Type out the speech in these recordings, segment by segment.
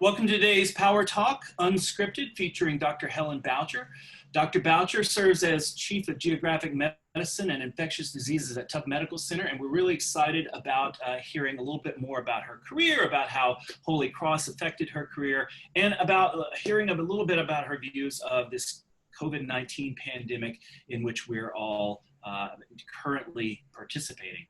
Welcome to today's Power Talk, Unscripted, featuring Dr. Helen Boucher. Dr. Boucher serves as Chief of Geographic Medicine and Infectious Diseases at Tufts Medical Center, and we're really excited about hearing a little bit more about her career, about how Holy Cross affected her career, and about hearing a little bit about her views of this COVID-19 pandemic in which we're all currently participating.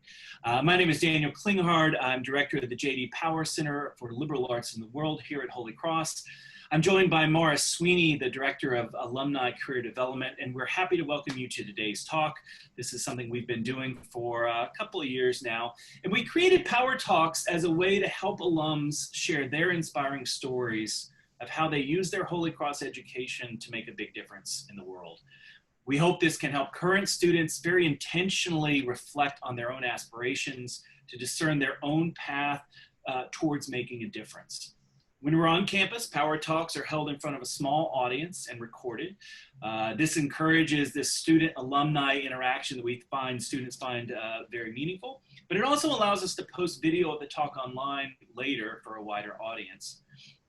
My name is Daniel Klinghardt. I'm director of the J.D. Power Center for Liberal Arts in the World here at Holy Cross. I'm joined by Maura Sweeney, the director of Alumni Career Development, and we're happy to welcome you to today's talk. This is something we've been doing for a couple of years now, and we created Power Talks as a way to help alums share their inspiring stories of how they use their Holy Cross education to make a big difference in the world. We hope this can help current students very intentionally reflect on their own aspirations to discern their own path towards making a difference. When we're on campus, Power Talks are held in front of a small audience and recorded. This encourages this student-alumni interaction that we find students find very meaningful, but it also allows us to post video of the talk online later for a wider audience.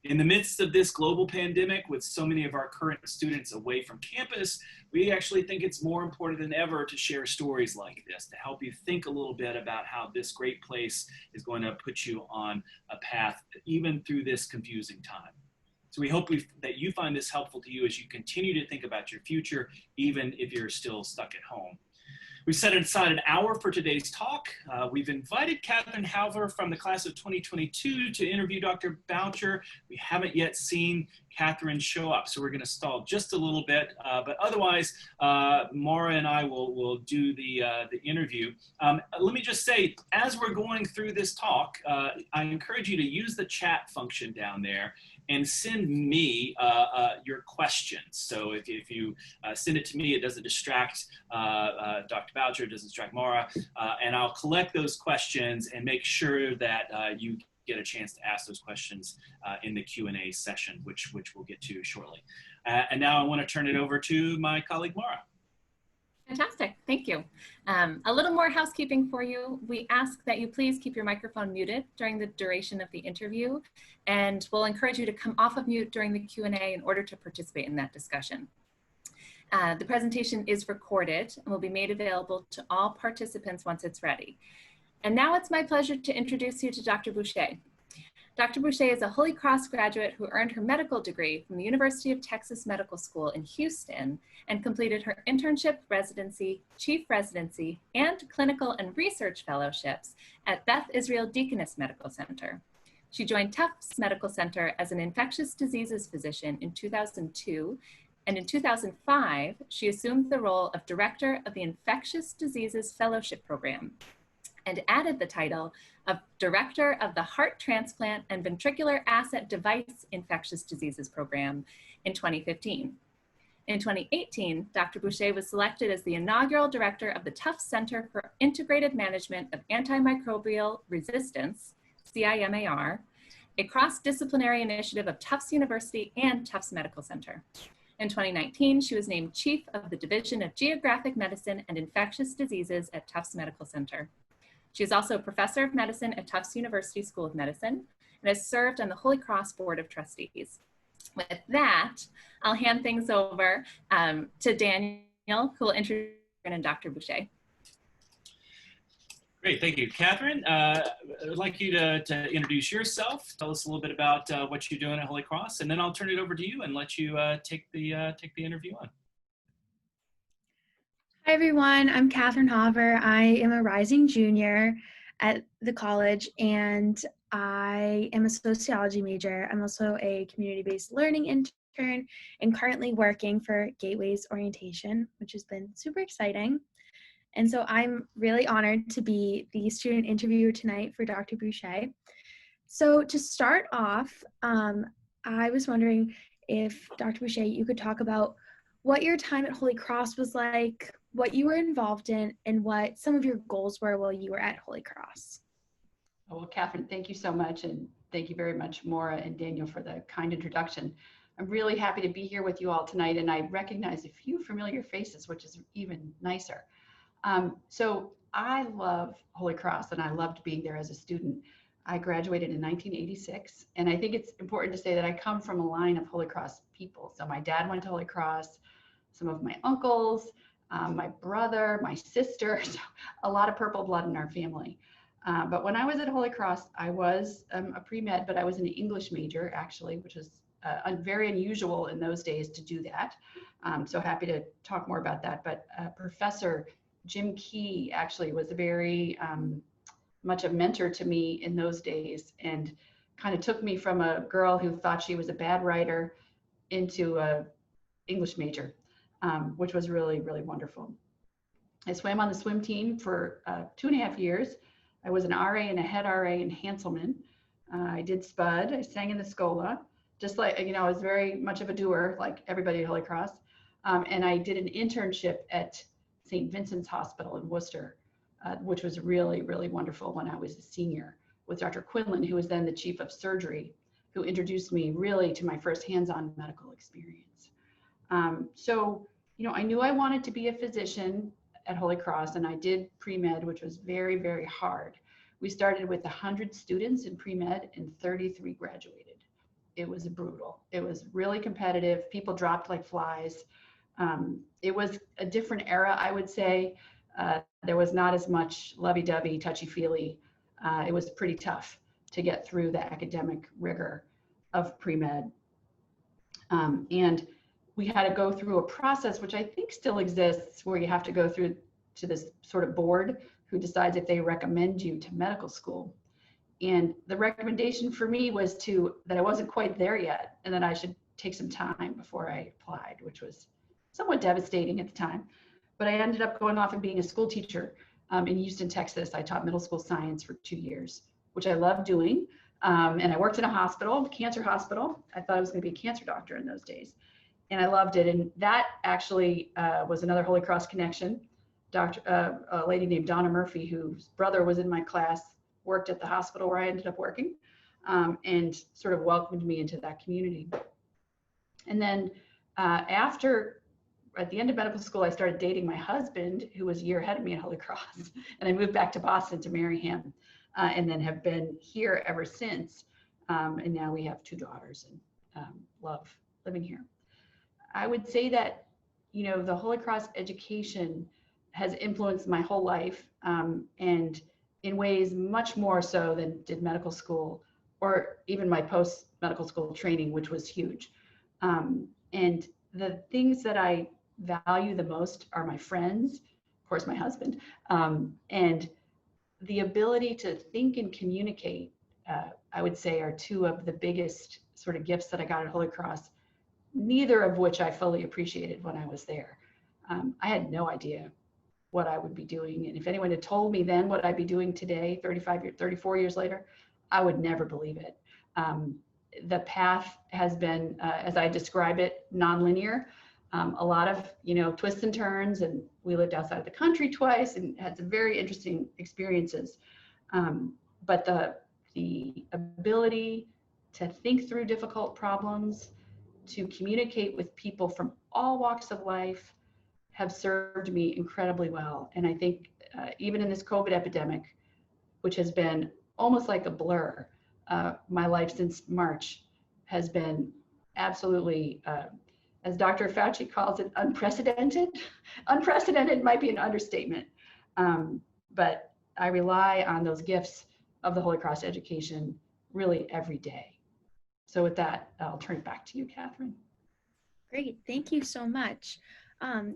In the midst of this global pandemic, with so many of our current students away from campus, we actually think it's more important than ever to share stories like this, to help you think a little bit about how this great place is going to put you on a path, even through this confusing time. So we hope that you find this helpful to you as you continue to think about your future, even if you're still stuck at home. We've set aside an hour for today's talk. We've invited Kathryn Hauver from the class of 2022 to interview Dr. Boucher. We haven't yet seen Kathryn show up, so we're going to stall just a little bit. But otherwise, Maura and I will do the interview. Let me just say, as we're going through this talk, I encourage you to use the chat function down there and send me your questions. So if you send it to me, it doesn't distract Dr. Boucher, it doesn't distract Maura, and I'll collect those questions and make sure that you get a chance to ask those questions in the Q&A session, which we'll get to shortly. And now I want to turn it over to my colleague, Maura. Fantastic, thank you. A little more housekeeping for you. We ask that you please keep your microphone muted during the duration of the interview, and we'll encourage you to come off of mute during the Q&A in order to participate in that discussion. The presentation is recorded and will be made available to all participants once it's ready. And now it's my pleasure to introduce you to Dr. Boucher. Dr. Boucher is a Holy Cross graduate who earned her medical degree from the University of Texas Medical School in Houston and completed her internship, residency, chief residency, and clinical and research fellowships at Beth Israel Deaconess Medical Center. She joined Tufts Medical Center as an infectious diseases physician in 2002, and in 2005, she assumed the role of director of the Infectious Diseases Fellowship Program and added the title of Director of the Heart Transplant and Ventricular Asset Device Infectious Diseases Program in 2015. In 2018, Dr. Boucher was selected as the inaugural director of the Tufts Center for Integrated Management of Antimicrobial Resistance, CIMAR, a cross-disciplinary initiative of Tufts University and Tufts Medical Center. In 2019, she was named Chief of the Division of Geographic Medicine and Infectious Diseases at Tufts Medical Center. She is also a professor of medicine at Tufts University School of Medicine and has served on the Holy Cross Board of Trustees. With that, I'll hand things over to Daniel, who will introduce Dr. Boucher. Great, thank you. Kathryn, I'd like you to introduce yourself, tell us a little bit about what you're doing at Holy Cross, and then I'll turn it over to you and let you take the interview on. Hi everyone, I'm Kathryn Hauver. I am a rising junior at the college and I am a sociology major. I'm also a community-based learning intern and currently working for Gateways Orientation, which has been super exciting. And so I'm really honored to be the student interviewer tonight for Dr. Boucher. So to start off, I was wondering if Dr. Boucher, you could talk about what your time at Holy Cross was like, what you were involved in, and what some of your goals were while you were at Holy Cross. Oh, well, Kathryn, thank you so much. And thank you very much, Maura and Daniel, for the kind introduction. I'm really happy to be here with you all tonight. And I recognize a few familiar faces, which is even nicer. So I love Holy Cross and I loved being there as a student. I graduated in 1986. And I think it's important to say that I come from a line of Holy Cross people. So my dad went to Holy Cross, some of my uncles, my brother, my sister, so a lot of purple blood in our family. But when I was at Holy Cross, I was a pre-med, but I was an English major actually, which was very unusual in those days to do that. So happy to talk more about that. But Professor Jim Key actually was very much a mentor to me in those days, and kind of took me from a girl who thought she was a bad writer into a English major, which was really, really wonderful. I swam on the swim team for 2.5 years. I was an RA and a head RA in Hanselman. I did Spud, I sang in the Scola, just like, you know, I was very much of a doer, like everybody at Holy Cross. And I did an internship at St. Vincent's Hospital in Worcester, which was really, really wonderful when I was a senior, with Dr. Quinlan, who was then the chief of surgery, who introduced me really to my first hands-on medical experience. So, you know, I knew I wanted to be a physician at Holy Cross, and I did pre-med, which was very, very hard. We started with 100 students in pre-med and 33 graduated. It was brutal. It was really competitive. People dropped like flies. It was a different era, I would say. There was not as much lovey-dovey, touchy-feely. It was pretty tough to get through the academic rigor of pre-med. And we had to go through a process, which I think still exists, where you have to go through to this sort of board who decides if they recommend you to medical school. And the recommendation for me was that I wasn't quite there yet, and that I should take some time before I applied, which was somewhat devastating at the time. But I ended up going off and being a school teacher in Houston, Texas. I taught middle school science for 2 years, which I loved doing. And I worked in a hospital, cancer hospital. I thought I was going to be a cancer doctor in those days. And I loved it. And that actually was another Holy Cross connection. A lady named Donna Murphy, whose brother was in my class, worked at the hospital where I ended up working, and sort of welcomed me into that community. And then at the end of medical school, I started dating my husband, who was a year ahead of me at Holy Cross. And I moved back to Boston to marry him, and then have been here ever since. And now we have 2 daughters, and love living here. I would say that, you know, the Holy Cross education has influenced my whole life, and in ways much more so than did medical school, or even my post-medical school training, which was huge. And the things that I value the most are my friends, of course, my husband, and the ability to think and communicate, I would say, are 2 of the biggest sort of gifts that I got at Holy Cross, neither of which I fully appreciated when I was there. I had no idea what I would be doing. And if anyone had told me then what I'd be doing today, 34 years later, I would never believe it. The path has been, as I describe it, nonlinear. A lot of, you know, twists and turns, and we lived outside of the country twice and had some very interesting experiences. But the ability to think through difficult problems, to communicate with people from all walks of life, have served me incredibly well. And I think even in this COVID epidemic, which has been almost like a blur, my life since March has been absolutely, as Dr. Fauci calls it, unprecedented. Unprecedented might be an understatement, but I rely on those gifts of the Holy Cross education really every day. So with that, I'll turn it back to you, Kathryn. Great, thank you so much.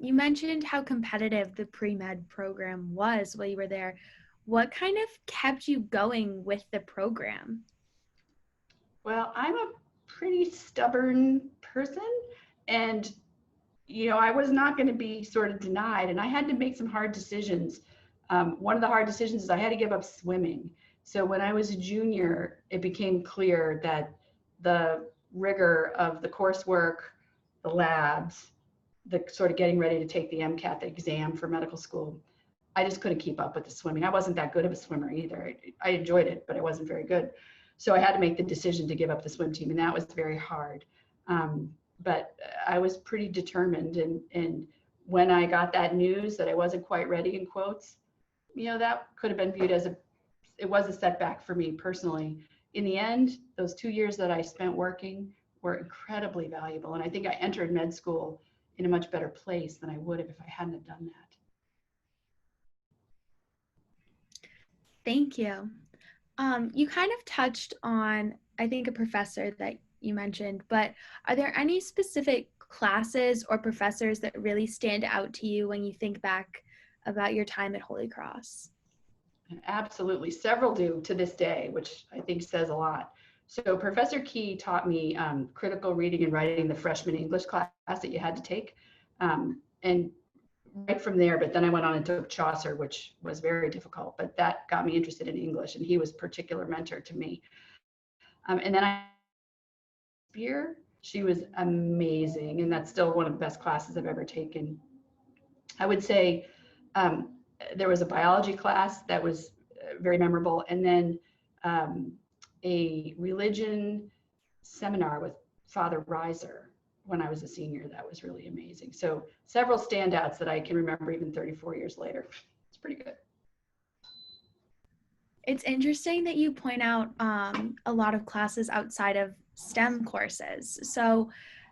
You mentioned how competitive the pre-med program was while you were there. What kind of kept you going with the program? Well, I'm a pretty stubborn person, and you know, I was not going to be sort of denied, and I had to make some hard decisions. One of the hard decisions is I had to give up swimming. So when I was a junior, it became clear that the rigor of the coursework, the labs, the sort of getting ready to take the MCAT, the exam for medical school, I just couldn't keep up with the swimming. I wasn't that good of a swimmer either. I enjoyed it, but I wasn't very good. So I had to make the decision to give up the swim team, and that was very hard. But I was pretty determined. And when I got that news that I wasn't quite ready, in quotes, you know, that could have been viewed as was a setback for me personally. In the end, those 2 years that I spent working were incredibly valuable. And I think I entered med school in a much better place than I would have if I hadn't have done that. Thank you. You kind of touched on, I think, a professor that you mentioned, but are there any specific classes or professors that really stand out to you when you think back about your time at Holy Cross? Absolutely. Several do to this day, which I think says a lot. So Professor Key taught me critical reading and writing, the freshman English class that you had to take. And right from there, but then I went on and took Chaucer, which was very difficult, but that got me interested in English, and he was a particular mentor to me. And then she was amazing, and that's still one of the best classes I've ever taken. I would say there was a biology class that was very memorable, and then a religion seminar with Father Reiser when I was a senior. That was really amazing. So several standouts that I can remember even 34 years later. It's pretty good. It's interesting that you point out a lot of classes outside of STEM courses. So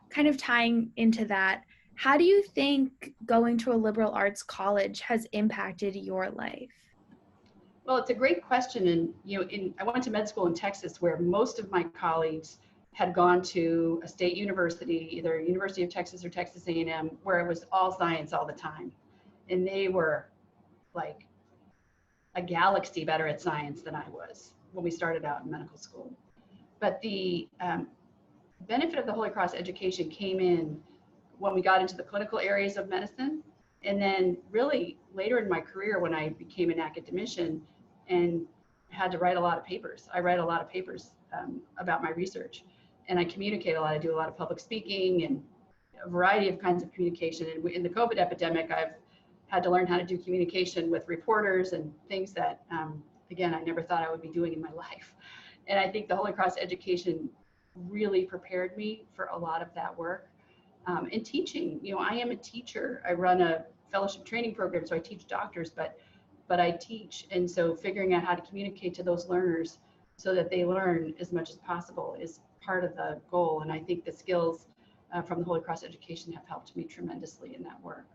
kind of tying into that, how do you think going to a liberal arts college has impacted your life? Well, it's a great question. And, I went to med school in Texas, where most of my colleagues had gone to a state university, either University of Texas or Texas A&M, where it was all science all the time. And they were like a galaxy better at science than I was when we started out in medical school. But the benefit of the Holy Cross education came in when we got into the clinical areas of medicine. And then really later in my career, when I became an academician and had to write a lot of papers. I write a lot of papers about my research, and I communicate a lot. I do a lot of public speaking and a variety of kinds of communication. And in the COVID epidemic, I've had to learn how to do communication with reporters and things that, again, I never thought I would be doing in my life. And I think the Holy Cross education really prepared me for a lot of that work. And teaching, I am a teacher. I run a fellowship training program, so I teach doctors, but I teach. And so figuring out how to communicate to those learners so that they learn as much as possible is part of the goal. And I think the skills from the Holy Cross education have helped me tremendously in that work.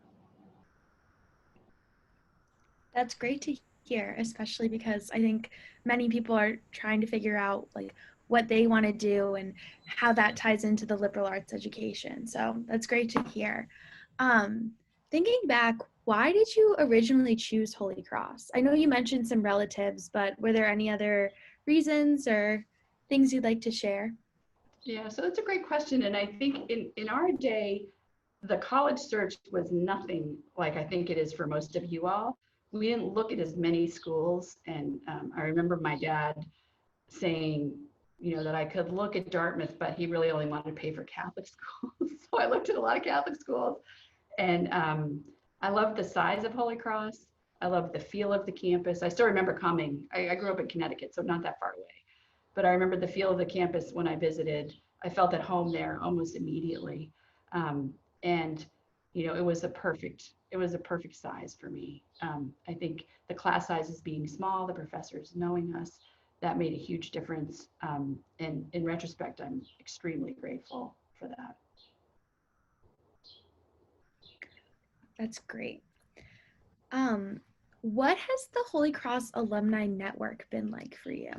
That's great to hear, especially because I think many people are trying to figure out like what they want to do and how that ties into the liberal arts education. So that's great to hear. Thinking back, why did you originally choose Holy Cross? I know you mentioned some relatives, but were there any other reasons or things you'd like to share? Yeah, so that's a great question. And I think in our day, the college search was nothing like I think it is for most of you all. We didn't look at as many schools. And I remember my dad saying, that I could look at Dartmouth, but he really only wanted to pay for Catholic schools. So I looked at a lot of Catholic schools. And I loved the size of Holy Cross. I loved the feel of the campus. I still remember coming. I grew up in Connecticut, so not that far away. But I remember the feel of the campus when I visited. I felt at home there almost immediately. And it was a perfect size for me. I think the class sizes being small, the professors knowing us, that made a huge difference. And in retrospect, I'm extremely grateful for that. That's great. What has the Holy Cross Alumni Network been like for you?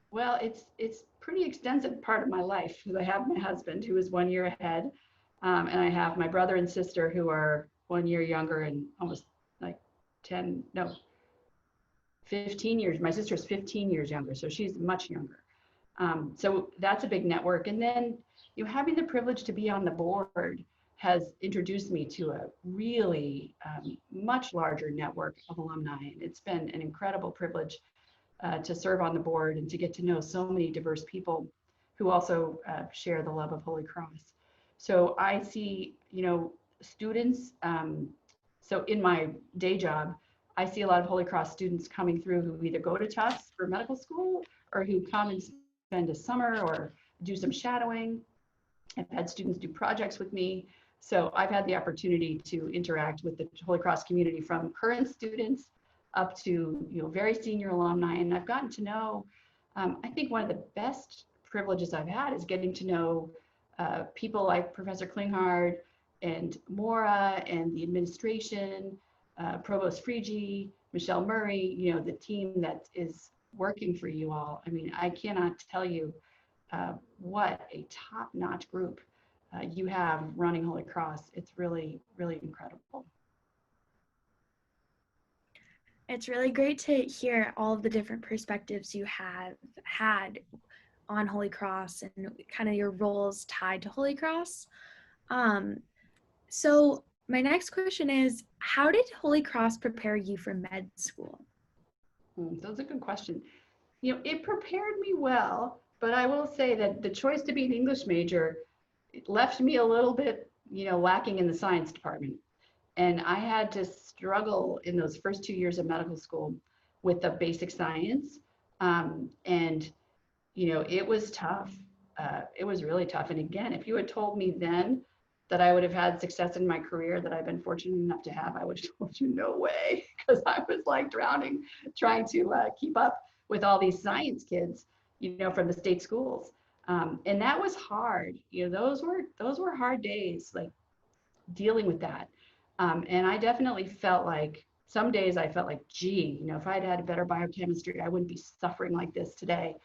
Well, it's pretty extensive part of my life, because I have my husband who is 1 year ahead, and I have my brother and sister who are 1 year younger and almost like 15 years. My sister is 15 years younger, so she's much younger. So that's a big network. And then having the privilege to be on the board has introduced me to a really much larger network of alumni. And it's been an incredible privilege to serve on the board and to get to know so many diverse people who also share the love of Holy Cross. So I see, students. So in my day job, I see a lot of Holy Cross students coming through who either go to Tufts for medical school or who come and spend a summer or do some shadowing. I've had students do projects with me. So I've had the opportunity to interact with the Holy Cross community, from current students up to, very senior alumni. And I've gotten to know, I think one of the best privileges I've had is getting to know people like Professor Klinghardt and Maura and the administration, Provost Frigi, Michelle Murray, the team that is working for you all. I mean, I cannot tell you what a top-notch group you have running Holy Cross. It's really, really incredible. It's really great to hear all of the different perspectives you have had on Holy Cross and kind of your roles tied to Holy Cross. So my next question is, how did Holy Cross prepare you for med school? That's a good question. It prepared me well, but I will say that the choice to be an English major left me a little bit, lacking in the science department. And I had to struggle in those first 2 years of medical school with the basic science. And, it was tough. It was really tough. And again, if you had told me then that I would have had success in my career that I've been fortunate enough to have, I would have told you no way, because I was like drowning, trying to keep up with all these science kids, from the state schools. And that was hard. Those were hard days, like dealing with that. And I definitely felt like some days I felt like, gee, if I had had a better biochemistry, I wouldn't be suffering like this today.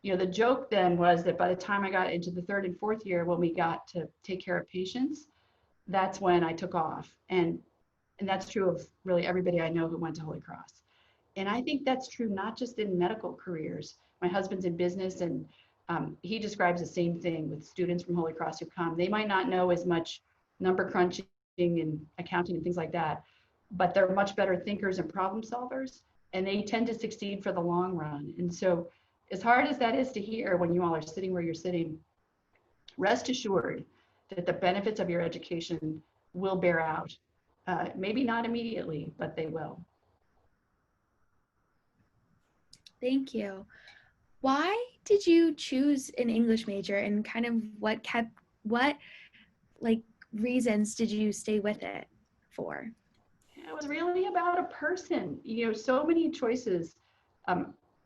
The joke then was that by the time I got into the 3rd and 4th year, when we got to take care of patients, that's when I took off. And that's true of really everybody I know who went to Holy Cross. And I think that's true not just in medical careers. My husband's in business, and he describes the same thing with students from Holy Cross who come. They might not know as much number crunching and accounting and things like that, but they're much better thinkers and problem solvers, and they tend to succeed for the long run. And so as hard as that is to hear when you all are sitting where you're sitting, rest assured that the benefits of your education will bear out. Maybe not immediately, but they will. Thank you. Why did you choose an English major, and kind of what reasons did you stay with it for? It was really about a person. So many choices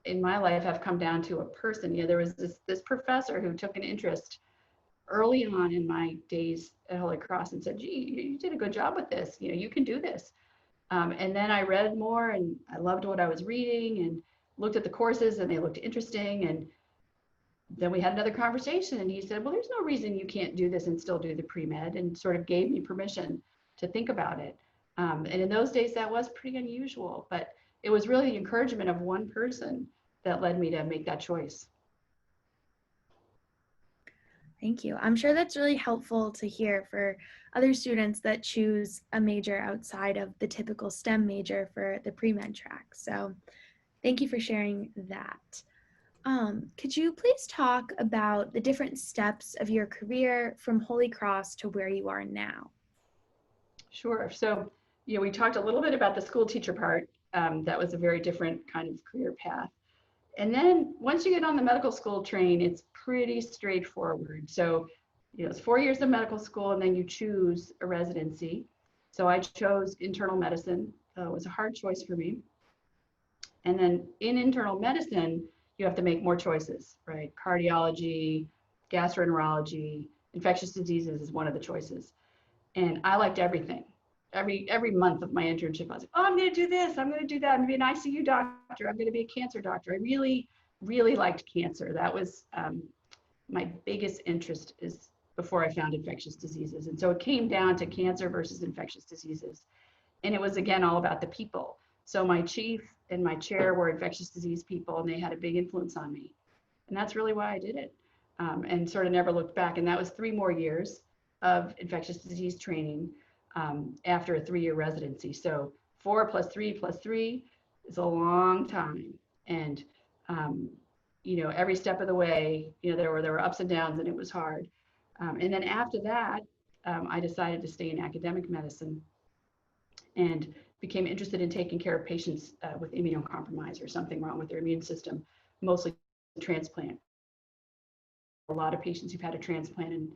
in my life have come down to a person. There was this professor who took an interest early on in my days at Holy Cross and said, gee, you did a good job with this. You can do this. And then I read more, and I loved what I was reading, and looked at the courses, and they looked interesting. And then we had another conversation, and he said, well, there's no reason you can't do this and still do the pre-med, and sort of gave me permission to think about it. And in those days, that was pretty unusual, but it was really the encouragement of one person that led me to make that choice. Thank you. I'm sure that's really helpful to hear for other students that choose a major outside of the typical STEM major for the pre-med track. So thank you for sharing that. Could you please talk about the different steps of your career from Holy Cross to where you are now? Sure. So, we talked a little bit about the school teacher part. That was a very different kind of career path. And then once you get on the medical school train, it's pretty straightforward. So, it's 4 years of medical school, and then you choose a residency. So I chose internal medicine. It was a hard choice for me. And then in internal medicine, you have to make more choices, right? Cardiology, gastroenterology, infectious diseases is one of the choices. And I liked everything. Every month of my internship, I was like, oh, I'm going to do this. I'm going to do that. I'm going to be an ICU doctor. I'm going to be a cancer doctor. I really, really liked cancer. That was my biggest interest is before I found infectious diseases. And so it came down to cancer versus infectious diseases. And it was, again, all about the people. So my chief and my chair were infectious disease people, and they had a big influence on me. And that's really why I did it, and sort of never looked back. And that was 3 more years of infectious disease training after a 3-year residency. So 4 + 3 + 3 is a long time. And, every step of the way, there were ups and downs, and it was hard. And then after that, I decided to stay in academic medicine and became interested in taking care of patients with immunocompromise or something wrong with their immune system, mostly transplant. A lot of patients who've had a transplant and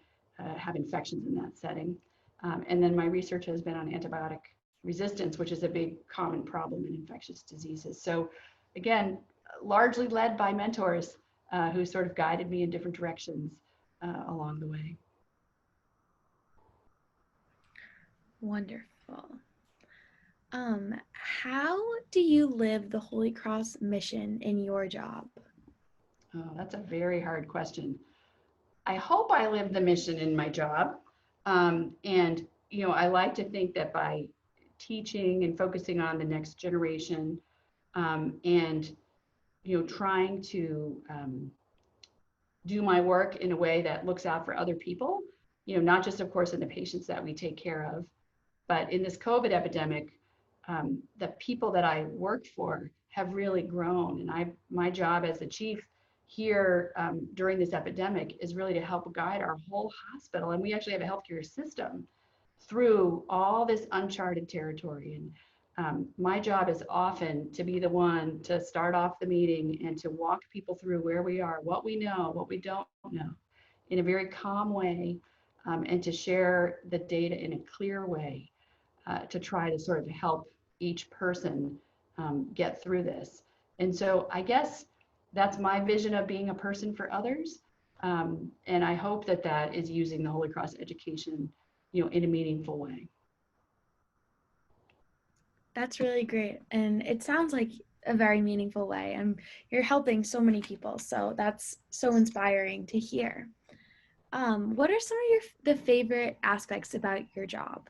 have infections in that setting. And then my research has been on antibiotic resistance, which is a big common problem in infectious diseases. So again, largely led by mentors who sort of guided me in different directions along the way. Wonderful. How do you live the Holy Cross mission in your job? Oh, that's a very hard question. I hope I live the mission in my job. And, you know, I like to think that by teaching and focusing on the next generation and, you know, trying to do my work in a way that looks out for other people, you know, not just, of course, in the patients that we take care of, but in this COVID epidemic, the people that I work for have really grown. And my job as the chief here during this epidemic is really to help guide our whole hospital. And we actually have a healthcare system through all this uncharted territory. And my job is often to be the one to start off the meeting and to walk people through where we are, what we know, what we don't know, in a very calm way, and to share the data in a clear way to try to sort of help each person get through this. And so I guess that's my vision of being a person for others. And I hope that that is using the Holy Cross education, you know, in a meaningful way. That's really great. And it sounds like a very meaningful way. And you're helping so many people. So that's so inspiring to hear. What are some of the favorite aspects about your job?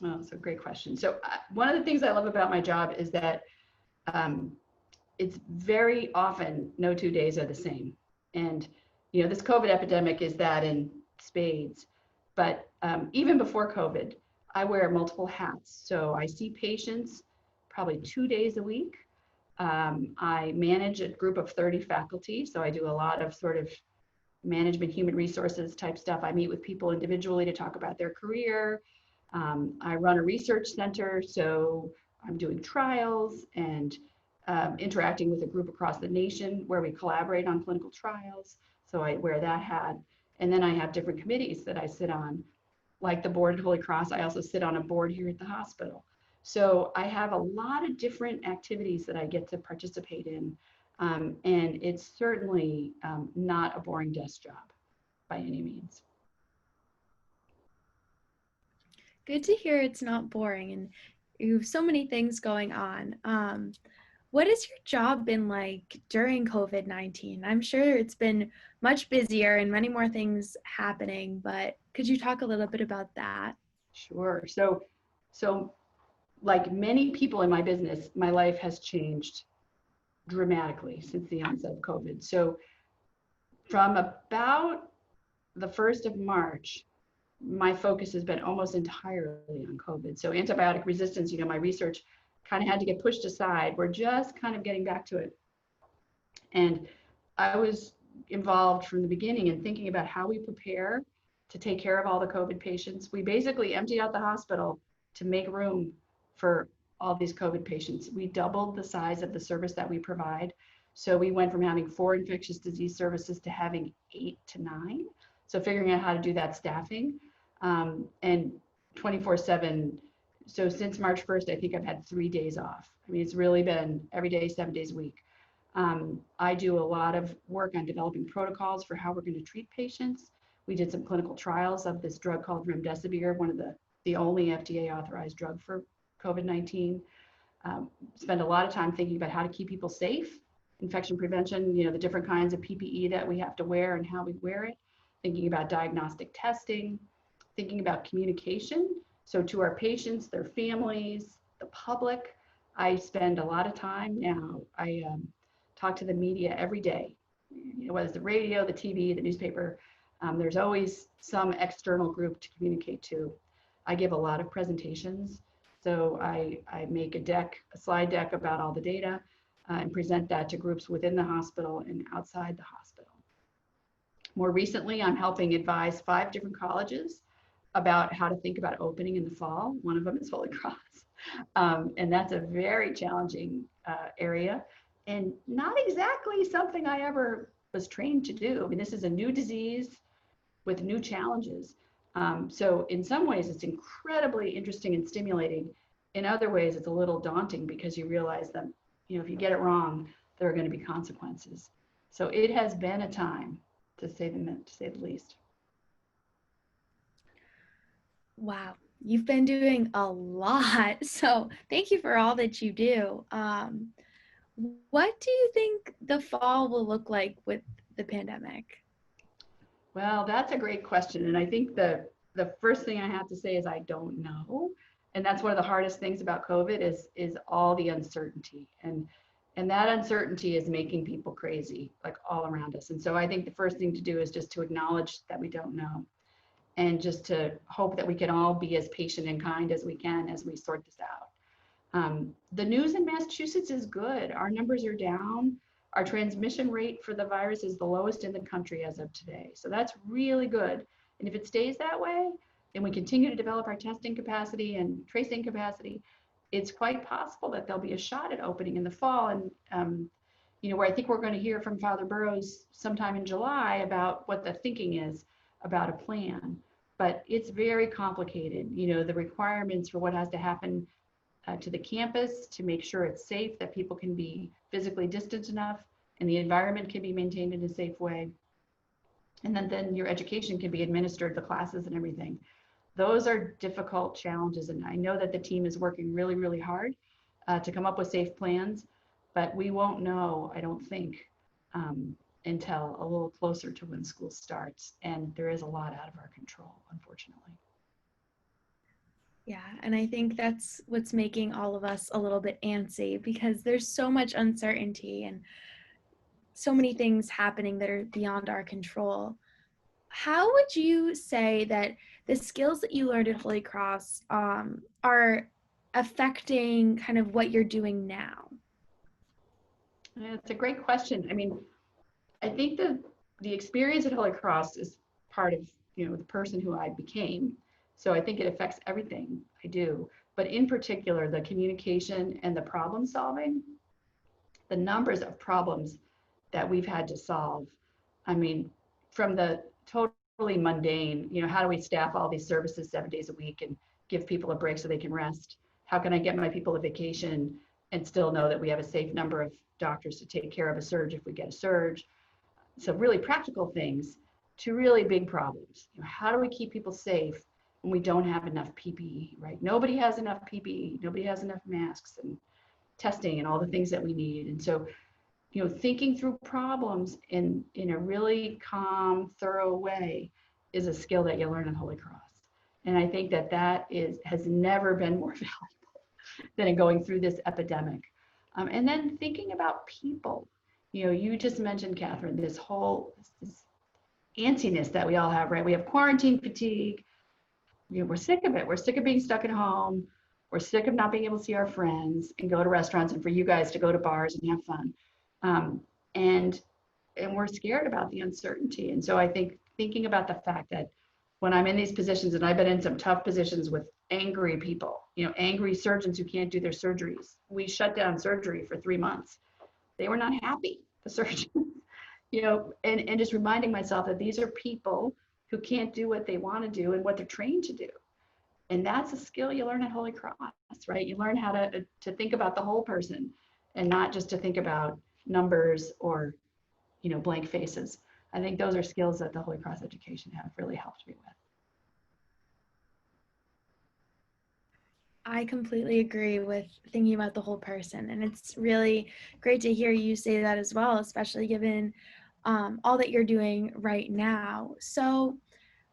Oh, that's a great question. So one of the things I love about my job is that it's very often no 2 days are the same. And, you know, this COVID epidemic is that in spades. But even before COVID, I wear multiple hats. So I see patients probably 2 days a week. I manage a group of 30 faculty. So I do a lot of sort of management, human resources type stuff. I meet with people individually to talk about their career. I run a research center. So I'm doing trials and interacting with a group across the nation where we collaborate on clinical trials. So I wear that hat. And then I have different committees that I sit on, like the board at Holy Cross. I also sit on a board here at the hospital. So I have a lot of different activities that I get to participate in. And it's certainly not a boring desk job by any means. Good to hear it's not boring and you have so many things going on. What has your job been like during COVID-19? I'm sure it's been much busier and many more things happening, but could you talk a little bit about that? Sure. So like many people in my business, my life has changed dramatically since the onset of COVID. So from about the 1st of March, my focus has been almost entirely on COVID. So antibiotic resistance, you know, my research kind of had to get pushed aside. We're just kind of getting back to it. And I was involved from the beginning in thinking about how we prepare to take care of all the COVID patients. We basically emptied out the hospital to make room for all these COVID patients. We doubled the size of the service that we provide. So we went from having 4 infectious disease services to having 8 to 9. So figuring out how to do that staffing and 24/7. So since March 1st, I think I've had 3 days off. I mean, it's really been every day, 7 days a week. I do a lot of work on developing protocols for how we're going to treat patients. We did some clinical trials of this drug called remdesivir, one of the only FDA authorized drug for COVID-19. Spend a lot of time thinking about how to keep people safe, infection prevention, you know, the different kinds of PPE that we have to wear and how we wear it, thinking about diagnostic testing, thinking about communication. So to our patients, their families, the public, I spend a lot of time now. I talk to the media every day, you know, whether it's the radio, the TV, the newspaper. There's always some external group to communicate to. I give a lot of presentations. So I make a slide deck about all the data and present that to groups within the hospital and outside the hospital. More recently, I'm helping advise 5 different colleges about how to think about opening in the fall. One of them is Holy Cross. And that's a very challenging area and not exactly something I ever was trained to do. I mean, this is a new disease with new challenges. So in some ways, it's incredibly interesting and stimulating. In other ways, it's a little daunting because you realize that, if you get it wrong, there are going to be consequences. So it has been a time, to say the least. Wow, you've been doing a lot. So thank you for all that you do. What do you think the fall will look like with the pandemic? Well, that's a great question. And I think the first thing I have to say is I don't know. And that's one of the hardest things about COVID is all the uncertainty. And that uncertainty is making people crazy, like all around us. And so I think the first thing to do is just to acknowledge that we don't know, and just to hope that we can all be as patient and kind as we can as we sort this out. The news in Massachusetts is good. Our numbers are down. Our transmission rate for the virus is the lowest in the country as of today. So that's really good. And if it stays that way, and we continue to develop our testing capacity and tracing capacity, it's quite possible that there'll be a shot at opening in the fall. And, where I think we're going to hear from Father Burrows sometime in July about what the thinking is about a plan. But it's very complicated. The requirements for what has to happen to the campus to make sure it's safe, that people can be physically distant enough and the environment can be maintained in a safe way. And then your education can be administered, the classes and everything. Those are difficult challenges. And I know that the team is working really, really hard to come up with safe plans, but we won't know, I don't think, until a little closer to when school starts. And there is a lot out of our control, unfortunately. Yeah, and I think that's what's making all of us a little bit antsy, because there's so much uncertainty and so many things happening that are beyond our control. How would you say that the skills that you learned at Holy Cross are affecting kind of what you're doing now? It's a great question. I mean, I think the experience at Holy Cross is part of, the person who I became. So I think it affects everything I do, but in particular, the communication and the problem solving, the numbers of problems that we've had to solve. I mean, from the totally mundane, how do we staff all these services 7 days a week and give people a break so they can rest? How can I get my people a vacation and still know that we have a safe number of doctors to take care of a surge if we get a surge? So really practical things to really big problems. How do we keep people safe when we don't have enough PPE, right? Nobody has enough PPE, nobody has enough masks and testing and all the things that we need. And so, thinking through problems in a really calm, thorough way is a skill that you learn at Holy Cross. And I think that has never been more valuable than in going through this epidemic. And then thinking about people. You just mentioned, Kathryn, this antsiness that we all have, right? We have quarantine fatigue. We're sick of it. We're sick of being stuck at home. We're sick of not being able to see our friends and go to restaurants, and for you guys to go to bars and have fun. And we're scared about the uncertainty. And so I think thinking about the fact that when I'm in these positions, and I've been in some tough positions with angry people, angry surgeons who can't do their surgeries. We shut down surgery for 3 months. They were not happy, the surgeons, and just reminding myself that these are people who can't do what they want to do and what they're trained to do. And that's a skill you learn at Holy Cross, right? You learn how to think about the whole person and not just to think about numbers or, blank faces. I think those are skills that the Holy Cross education have really helped me with. I completely agree with thinking about the whole person. And it's really great to hear you say that as well, especially given all that you're doing right now. So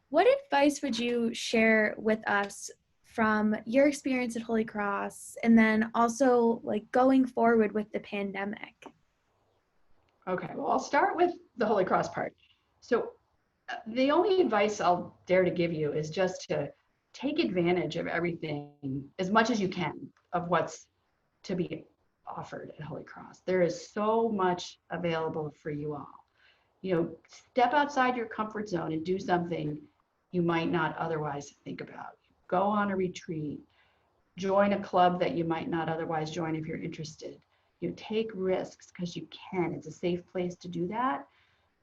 what advice would you share with us from your experience at Holy Cross, and then also like going forward with the pandemic? Okay, well, I'll start with the Holy Cross part. So the only advice I'll dare to give you is just to take advantage of everything as much as you can of what's to be offered at Holy Cross. There is so much available for you all. Step outside your comfort zone and do something you might not otherwise think about. Go on a retreat, join a club that you might not otherwise join if you're interested. Take risks because you can. It's a safe place to do that.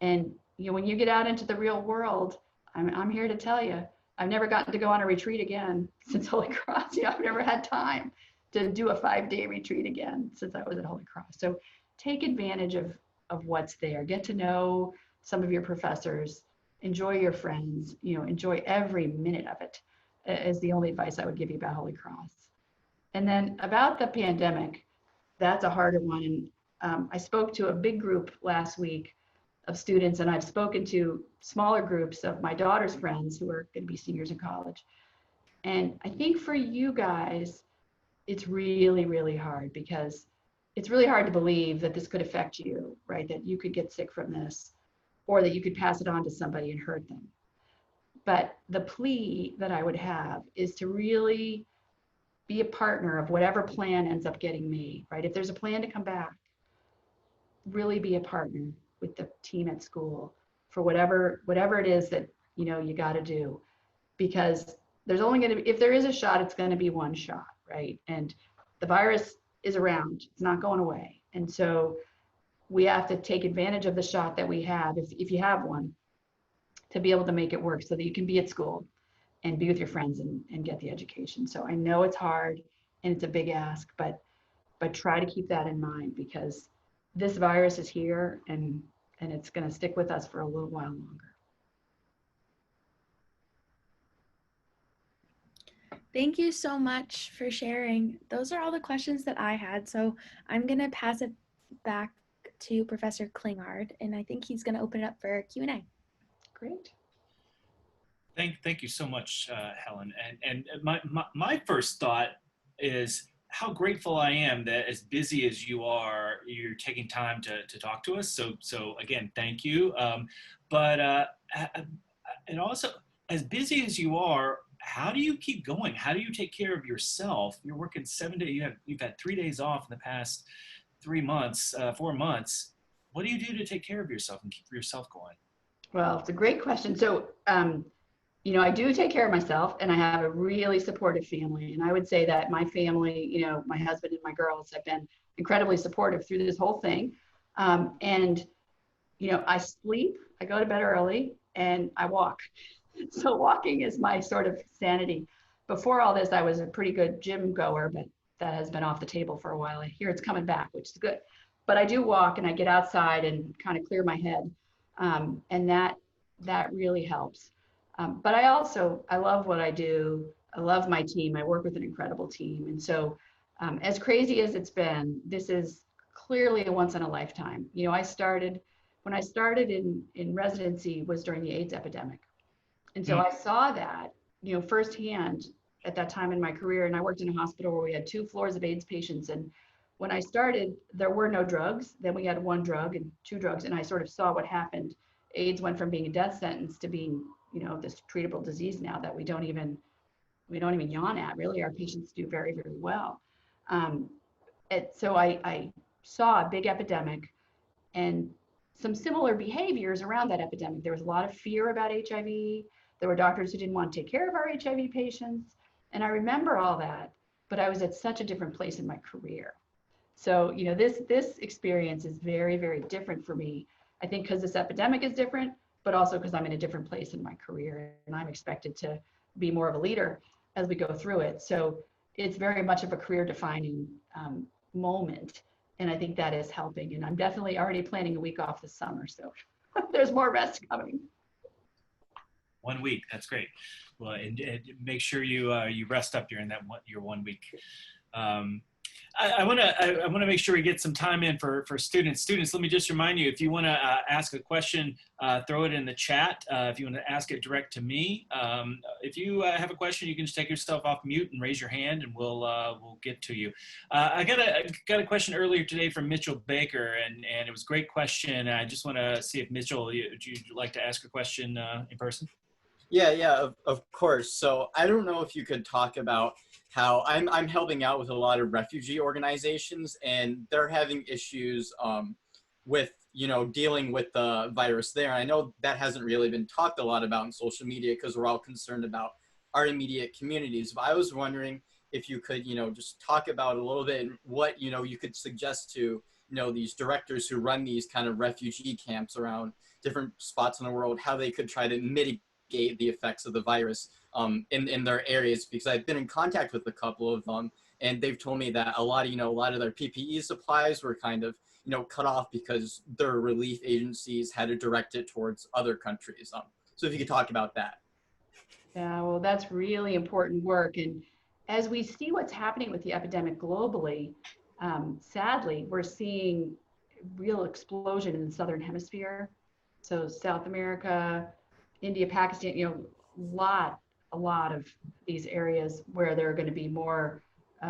And when you get out into the real world, I'm here to tell you, I've never gotten to go on a retreat again since Holy Cross. You know, I've never had time to do a 5-day retreat again since I was at Holy Cross. So take advantage of what's there. Get to know some of your professors, enjoy your friends, you know, enjoy every minute of it is the only advice I would give you about Holy Cross. And then about the pandemic, that's a harder one. And I spoke to a big group last week of students, and I've spoken to smaller groups of my daughter's friends who are going to be seniors in college. And I think for you guys, it's really, really hard because it's really hard to believe that this could affect you, right? That you could get sick from this or that you could pass it on to somebody and hurt them. But the plea that I would have is to really be a partner of whatever plan ends up getting made, right? If there's a plan to come back, really be a partner with the team at school for whatever it is that, you know, you got to do, because there's only going to be, if there is a shot, it's going to be one shot, right? And the virus is around, it's not going away. And so we have to take advantage of the shot that we have, if you have one, to be able to make it work so that you can be at school and be with your friends and get the education. So I know it's hard and it's a big ask, but try to keep that in mind, because this virus is here and it's going to stick with us for a little while longer. Thank you so much for sharing. Those are all the questions that I had. So I'm going to pass it back to Professor Klinghardt, and I think he's going to open it up for Q&A. Great. Thank you so much, Helen. And my first thought is how grateful I am that as busy as you are, you're taking time to talk to us. So again, thank you. And also, as busy as you are, how do you keep going? How do you take care of yourself? You're working 7 days. You've had 3 days off in the past 4 months. What do you do to take care of yourself and keep yourself going? Well, it's a great question. So, you know, I do take care of myself, and I have a really supportive family. And I would say that my family, you know, my husband and my girls have been incredibly supportive through this whole thing. And, you know, I sleep, I go to bed early, and I walk. So walking is my sort of sanity. Before all this, I was a pretty good gym goer, but that has been off the table for a while. I hear it's coming back, which is good. But I do walk, and I get outside and kind of clear my head. And that really helps. But I love what I do. I love my team. I work with an incredible team. And so as crazy as it's been, this is clearly a once in a lifetime. You know, when I started in residency was during the AIDS epidemic. And so I saw that, you know, firsthand at that time in my career. And I worked in a hospital where we had 2 floors of AIDS patients. And when I started, there were no drugs. Then we had 1 drug and 2 drugs. And I sort of saw what happened. AIDS went from being a death sentence to being, you know, this treatable disease now that we don't even yawn at. Really, our patients do very, very well. So I saw a big epidemic and some similar behaviors around that epidemic. There was a lot of fear about HIV. There were doctors who didn't want to take care of our HIV patients. And I remember all that, but I was at such a different place in my career. So, you know, this experience is very, very different for me. I think because this epidemic is different, but also because I'm in a different place in my career and I'm expected to be more of a leader as we go through it. So it's very much of a career defining moment. And I think that is helping. And I'm definitely already planning a week off this summer. So there's more rest coming. 1 week, that's great. Well, and make sure you rest up during your 1 week. I want to make sure we get some time in for students. Students, let me just remind you, if you want to ask a question, throw it in the chat. If you want to ask it direct to me, if you have a question, you can just take yourself off mute and raise your hand, and we'll get to you. I got a question earlier today from Mitchell Baker, and it was a great question. I just want to see if Mitchell, would you like to ask a question in person? Yeah, of course. So I don't know if you could talk about how I'm helping out with a lot of refugee organizations, and they're having issues with, you know, dealing with the virus there. I know that hasn't really been talked a lot about in social media because we're all concerned about our immediate communities. But I was wondering if you could, you know, just talk about a little bit what, you know, you could suggest to, you know, these directors who run these kind of refugee camps around different spots in the world, how they could try to mitigate mitigate the effects of the virus in their areas, because I've been in contact with a couple of them, and they've told me that a lot of their PPE supplies were kind of, cut off because their relief agencies had to direct it towards other countries. So if you could talk about that. Yeah, well, that's really important work. And as we see what's happening with the epidemic globally, sadly, we're seeing real explosion in the Southern Hemisphere. So South America, India, Pakistan, a lot of these areas where there are going to be more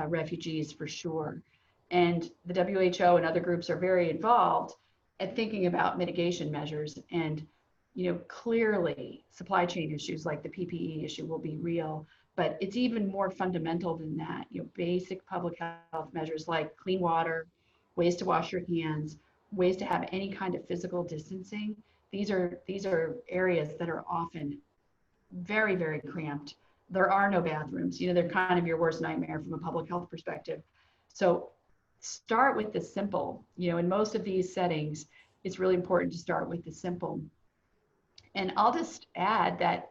refugees for sure. And the WHO and other groups are very involved at thinking about mitigation measures. And clearly supply chain issues like the PPE issue will be real, but it's even more fundamental than that. Basic public health measures like clean water, ways to wash your hands, ways to have any kind of physical distancing. These are areas that are often very, very cramped. There are no bathrooms. They're kind of your worst nightmare from a public health perspective. So start with the simple. In most of these settings, it's really important to start with the simple. And I'll just add that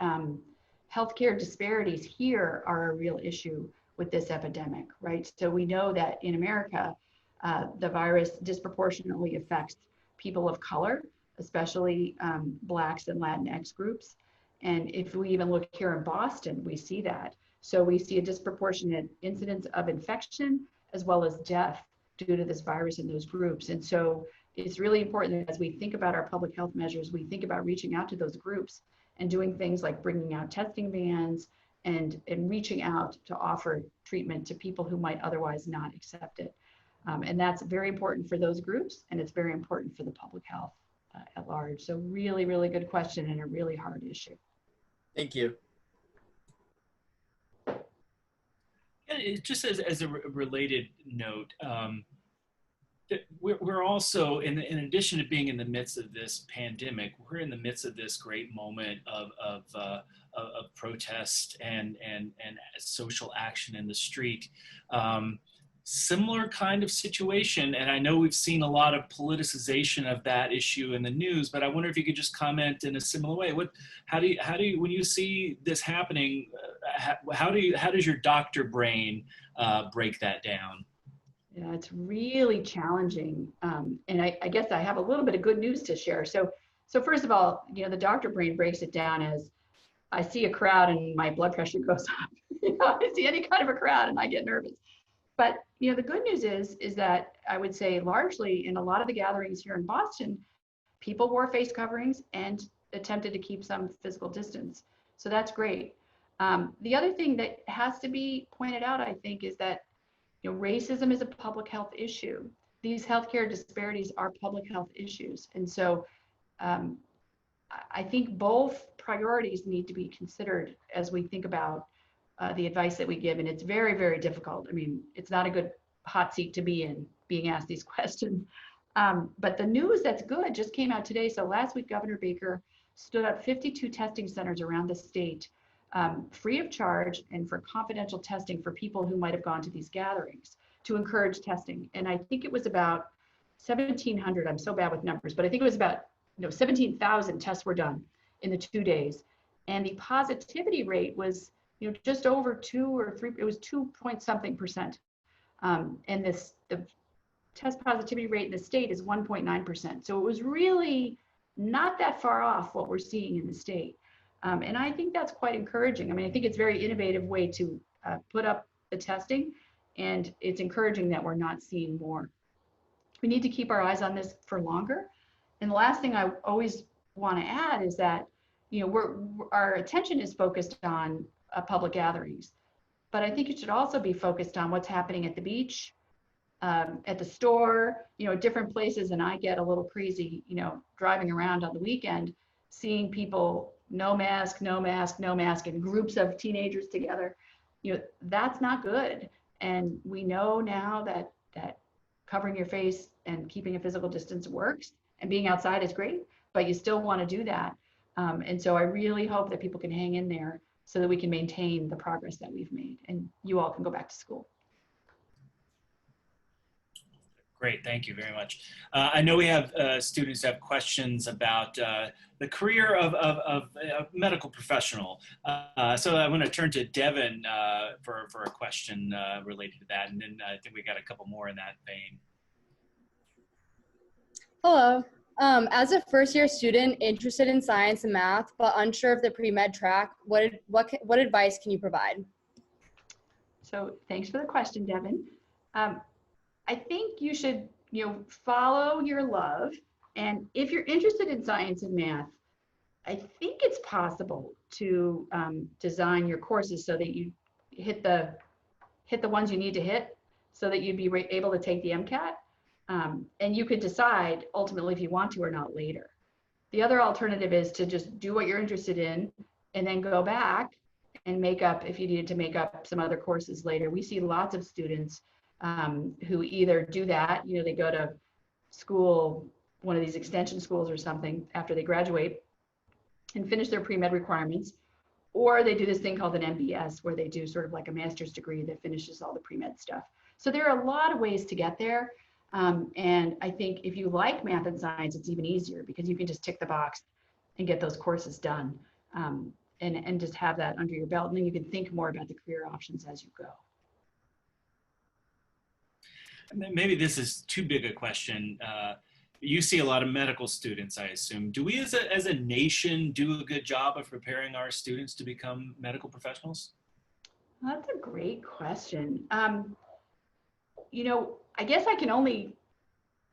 healthcare disparities here are a real issue with this epidemic, right? So we know that in America, the virus disproportionately affects people of color, especially Blacks and Latinx groups. And if we even look here in Boston, we see that. So we see a disproportionate incidence of infection as well as death due to this virus in those groups. And so it's really important that as we think about our public health measures, we think about reaching out to those groups and doing things like bringing out testing vans and reaching out to offer treatment to people who might otherwise not accept it. And that's very important for those groups, and it's very important for the public health at large. So really, really good question and a really hard issue. Thank you. Just as a related note, we're also, in addition to being in the midst of this pandemic, we're in the midst of this great moment of protest and social action in the street. Similar kind of situation, and I know we've seen a lot of politicization of that issue in the news, but I wonder if you could just comment in a similar way. How do you when you see this happening, how does your doctor brain break that down? Yeah, it's really challenging. And I guess I have a little bit of good news to share. So first of all, the doctor brain breaks it down as I see a crowd and my blood pressure goes up. I see any kind of a crowd and I get nervous. But the good news is that I would say largely in a lot of the gatherings here in Boston, people wore face coverings and attempted to keep some physical distance. So that's great. The other thing that has to be pointed out, I think, is that racism is a public health issue. These healthcare disparities are public health issues. And so I think both priorities need to be considered as we think about the advice that we give. And it's very, very difficult. I mean, it's not a good hot seat to be in, being asked these questions. But the news that's good just came out today. So last week, Governor Baker stood up 52 testing centers around the state, free of charge and for confidential testing for people who might have gone to these gatherings to encourage testing. And I think it was about 1,700, I'm so bad with numbers, but I think it was about 17,000 tests were done in the 2 days. And the positivity rate was just over 2 or 3, it was 2 point something percent. And the test positivity rate in the state is 1.9%. So it was really not that far off what we're seeing in the state. And I think that's quite encouraging. I mean, I think it's a very innovative way to put up the testing, and it's encouraging that we're not seeing more. We need to keep our eyes on this for longer. And the last thing I always want to add is that, our attention is focused on public gatherings, but I think it should also be focused on what's happening at the beach, at the store, different places. And I get a little crazy, driving around on the weekend, seeing people no mask, and groups of teenagers together. That's not good. And we know now that covering your face and keeping a physical distance works, and being outside is great, but you still want to do that. And so I really hope that people can hang in there so that we can maintain the progress that we've made and you all can go back to school. Great, thank you very much. I know we have students who have questions about the career of a medical professional. So I'm going to turn to Devin for a question related to that, and then I think we got a couple more in that vein. Hello. As a first-year student interested in science and math, but unsure of the pre-med track, what advice can you provide? So thanks for the question, Devin. I think you should, follow your love. And if you're interested in science and math, I think it's possible to design your courses so that you hit the ones you need to hit so that you'd be able to take the MCAT. And you could decide ultimately if you want to or not later. The other alternative is to just do what you're interested in and then go back and make up, if you needed to make up some other courses later. We see lots of students who either do that, they go to school, one of these extension schools or something after they graduate and finish their pre-med requirements, or they do this thing called an MBS where they do sort of like a master's degree that finishes all the pre-med stuff. So there are a lot of ways to get there. And I think if you like math and science, it's even easier because you can just tick the box and get those courses done and just have that under your belt. And then you can think more about the career options as you go. Maybe this is too big a question. You see a lot of medical students, I assume. Do we as a nation do a good job of preparing our students to become medical professionals? That's a great question. I guess I can only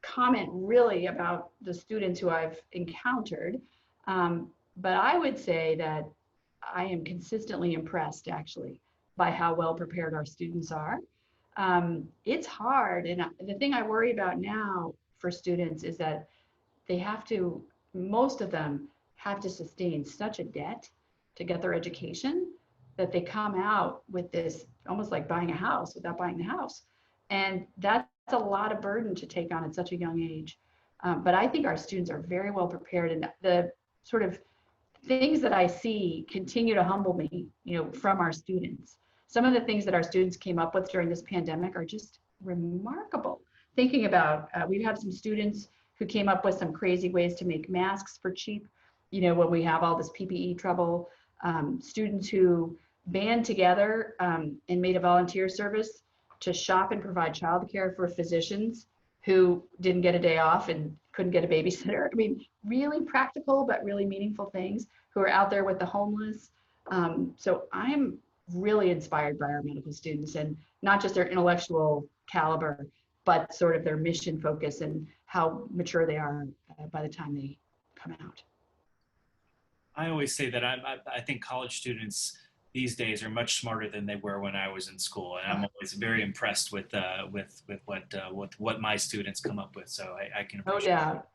comment really about the students who I've encountered. But I would say that I am consistently impressed actually by how well prepared our students are. It's hard. And the thing I worry about now for students is that most of them have to sustain such a debt to get their education that they come out with this almost like buying a house without buying the house. And that's a lot of burden to take on at such a young age. But I think our students are very well prepared, and the sort of things that I see continue to humble me, from our students. Some of the things that our students came up with during this pandemic are just remarkable. Thinking about, we have some students who came up with some crazy ways to make masks for cheap, when we have all this PPE trouble. Students who band together and made a volunteer service to shop and provide childcare for physicians who didn't get a day off and couldn't get a babysitter. I mean, really practical, but really meaningful things, who are out there with the homeless. So I'm really inspired by our medical students, and not just their intellectual caliber, but sort of their mission focus and how mature they are by the time they come out. I always say that I think college students these days are much smarter than they were when I was in school, and I'm always very impressed with what my students come up with. So I can appreciate No doubt.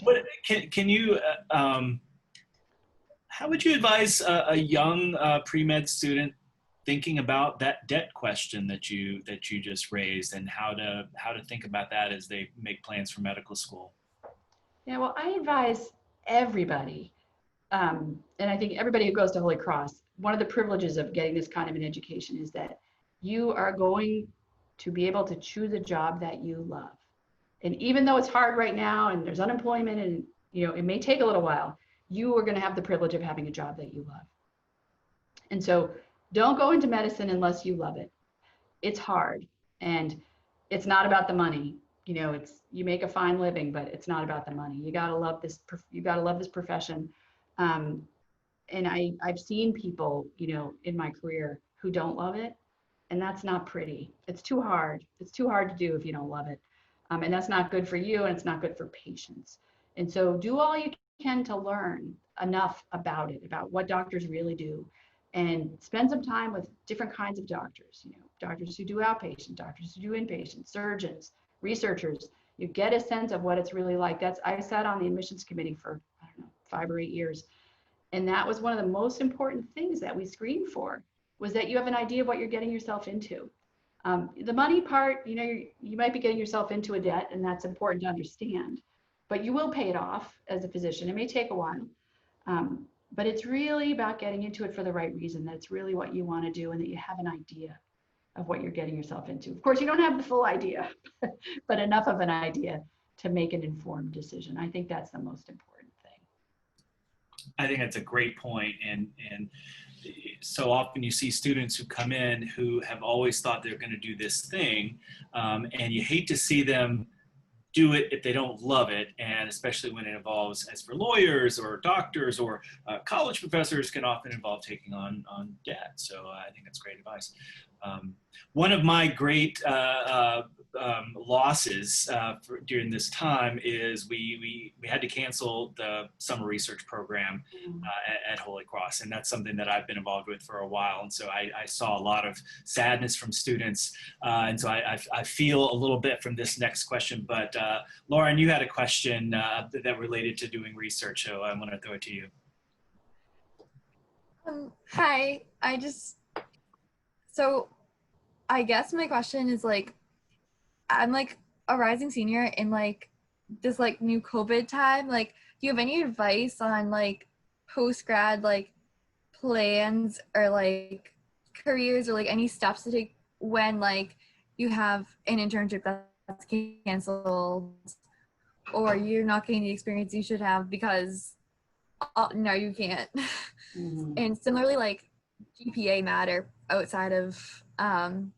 But can you how would you advise a young pre-med student thinking about that debt question that you just raised, and how to think about that as they make plans for medical school? Yeah, well, I advise everybody, and I think everybody who goes to Holy Cross, one of the privileges of getting this kind of an education is that you are going to be able to choose a job that you love. And even though it's hard right now and there's unemployment and it may take a little while, you are going to have the privilege of having a job that you love. And so don't go into medicine unless you love it. It's hard, and it's not about the money. You make a fine living, but it's not about the money. You got to love this. You got to love this profession. And I've seen people, in my career who don't love it, and that's not pretty. It's too hard. It's too hard to do if you don't love it. And that's not good for you, and it's not good for patients. And so do all you can to learn enough about it, about what doctors really do, and spend some time with different kinds of doctors, doctors who do outpatient, doctors who do inpatient, surgeons, researchers. You get a sense of what it's really like. I sat on the admissions committee for, 5 or 8 years. And that was one of the most important things that we screened for, was that you have an idea of what you're getting yourself into. The money part, you might be getting yourself into a debt, and that's important to understand, but you will pay it off as a physician. It may take a while, but it's really about getting into it for the right reason, that it's really what you want to do, and that you have an idea of what you're getting yourself into. Of course, you don't have the full idea, but enough of an idea to make an informed decision. I think that's the most important thing. I think that's a great point. And so often you see students who come in who have always thought they're going to do this thing, and you hate to see them do it if they don't love it, and especially when it involves, as for lawyers or doctors or college professors, can often involve taking on debt. So I think that's great advice. One of my great losses during this time is we had to cancel the summer research program at Holy Cross, and that's something that I've been involved with for a while. And so I saw a lot of sadness from students, and so I feel a little bit from this next question. But Lauren, you had a question that related to doing research, so I'm going to throw it to you. Hi, so I guess my question is, like, I'm like a rising senior in like this like new COVID time. Like, do you have any advice on like post-grad like plans or like careers or like any steps to take when like you have an internship that's canceled or you're not getting the experience you should have because no, you can't. And similarly, like GPA Matter outside of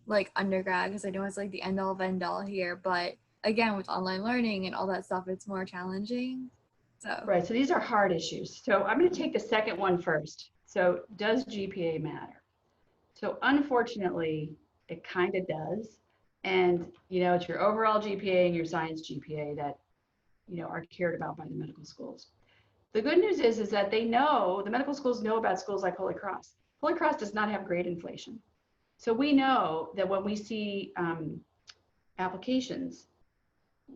like undergrad, because I know it's like the end all here, but again, with online learning and all that stuff, it's more challenging. So right, so these are hard issues. So I'm going to take the second one first. So does GPA matter? So unfortunately, it kind of does. And you know, it's your overall GPA and your science GPA that, you know, are cared about by the medical schools. The good news is that they know, the medical schools know about schools like Holy Cross. Holy Cross does not have grade inflation. So we know that when we see applications,